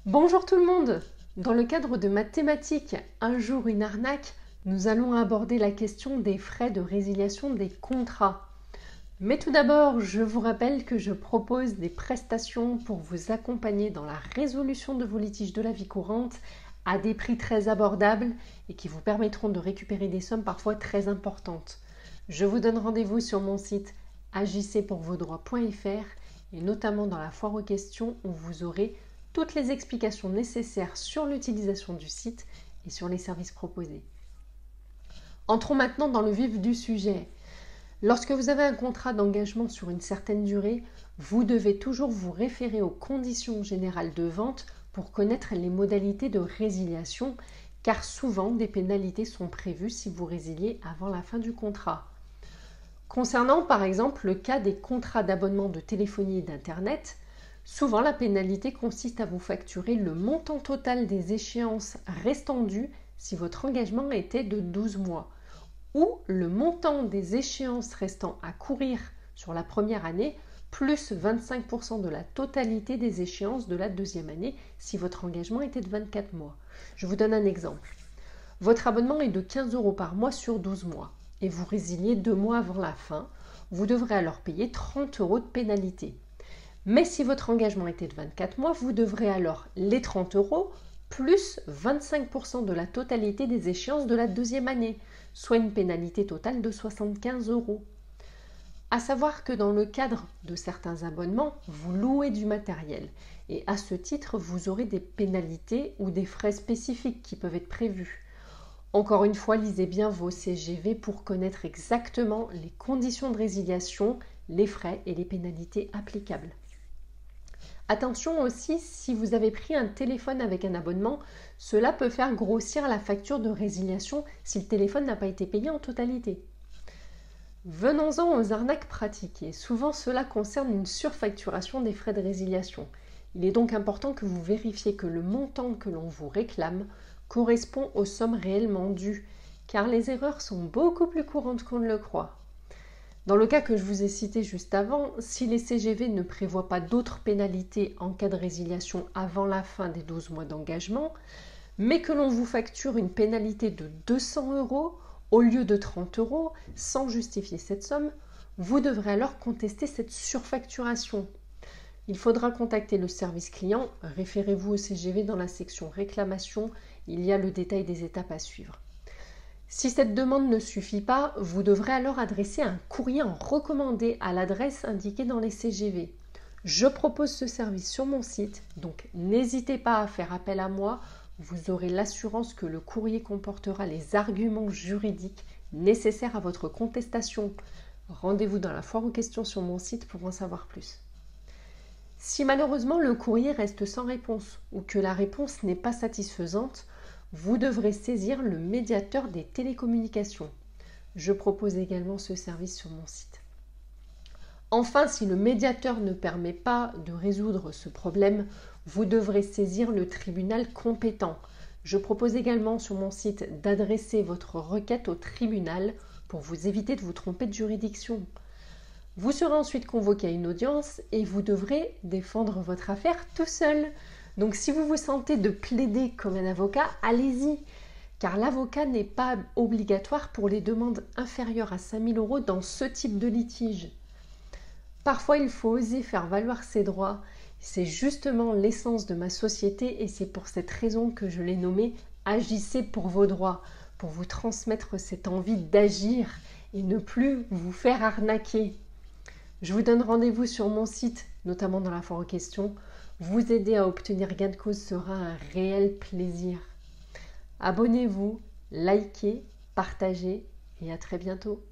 Bonjour tout le monde! Dans le cadre de ma thématique Un jour une arnaque, nous allons aborder la question des frais de résiliation des contrats. Mais tout d'abord, je vous rappelle que je propose des prestations pour vous accompagner dans la résolution de vos litiges de la vie courante à des prix très abordables et qui vous permettront de récupérer des sommes parfois très importantes. Je vous donne rendez-vous sur mon site agissezpourvosdroits.fr et notamment dans la foire aux questions où vous aurez toutes les explications nécessaires sur l'utilisation du site et sur les services proposés. Entrons maintenant dans le vif du sujet. Lorsque vous avez un contrat d'engagement sur une certaine durée, vous devez toujours vous référer aux conditions générales de vente pour connaître les modalités de résiliation, car souvent des pénalités sont prévues si vous résiliez avant la fin du contrat. Concernant par exemple le cas des contrats d'abonnement de téléphonie et d'Internet, souvent la pénalité consiste à vous facturer le montant total des échéances restant dues si votre engagement était de 12 mois, ou le montant des échéances restant à courir sur la première année, plus 25% de la totalité des échéances de la deuxième année si votre engagement était de 24 mois. Je vous donne un exemple. Votre abonnement est de 15 € par mois sur 12 mois et vous résiliez 2 mois avant la fin. Vous devrez alors payer 30 € de pénalité. Mais si votre engagement était de 24 mois, vous devrez alors les 30 € plus 25% de la totalité des échéances de la deuxième année, soit une pénalité totale de 75 €. À savoir que dans le cadre de certains abonnements, vous louez du matériel et à ce titre, vous aurez des pénalités ou des frais spécifiques qui peuvent être prévus. Encore une fois, lisez bien vos CGV pour connaître exactement les conditions de résiliation, les frais et les pénalités applicables. Attention aussi, si vous avez pris un téléphone avec un abonnement, cela peut faire grossir la facture de résiliation si le téléphone n'a pas été payé en totalité. Venons-en aux arnaques pratiquées. Souvent, cela concerne une surfacturation des frais de résiliation. Il est donc important que vous vérifiez que le montant que l'on vous réclame correspond aux sommes réellement dues, car les erreurs sont beaucoup plus courantes qu'on ne le croit. Dans le cas que je vous ai cité juste avant, si les CGV ne prévoient pas d'autres pénalités en cas de résiliation avant la fin des 12 mois d'engagement, mais que l'on vous facture une pénalité de 200 € au lieu de 30 € sans justifier cette somme, vous devrez alors contester cette surfacturation. Il faudra contacter le service client, référez-vous au CGV dans la section réclamation, il y a le détail des étapes à suivre. Si cette demande ne suffit pas, vous devrez alors adresser un courrier en recommandé à l'adresse indiquée dans les CGV. Je propose ce service sur mon site, donc n'hésitez pas à faire appel à moi. Vous aurez l'assurance que le courrier comportera les arguments juridiques nécessaires à votre contestation. Rendez-vous dans la foire aux questions sur mon site pour en savoir plus. Si malheureusement le courrier reste sans réponse ou que la réponse n'est pas satisfaisante, vous devrez saisir le médiateur des télécommunications. Je propose également ce service sur mon site. Enfin, si le médiateur ne permet pas de résoudre ce problème, vous devrez saisir le tribunal compétent. Je propose également sur mon site d'adresser votre requête au tribunal pour vous éviter de vous tromper de juridiction. Vous serez ensuite convoqué à une audience et vous devrez défendre votre affaire tout seul. Donc si vous vous sentez de plaider comme un avocat, allez-y, car l'avocat n'est pas obligatoire pour les demandes inférieures à 5 000 € dans ce type de litige. Parfois, il faut oser faire valoir ses droits. C'est justement l'essence de ma société et c'est pour cette raison que je l'ai nommée « Agissez pour vos droits », pour vous transmettre cette envie d'agir et ne plus vous faire arnaquer. Je vous donne rendez-vous sur mon site, notamment dans la foire aux questions. Vous aider à obtenir gain de cause sera un réel plaisir. Abonnez-vous, likez, partagez et à très bientôt.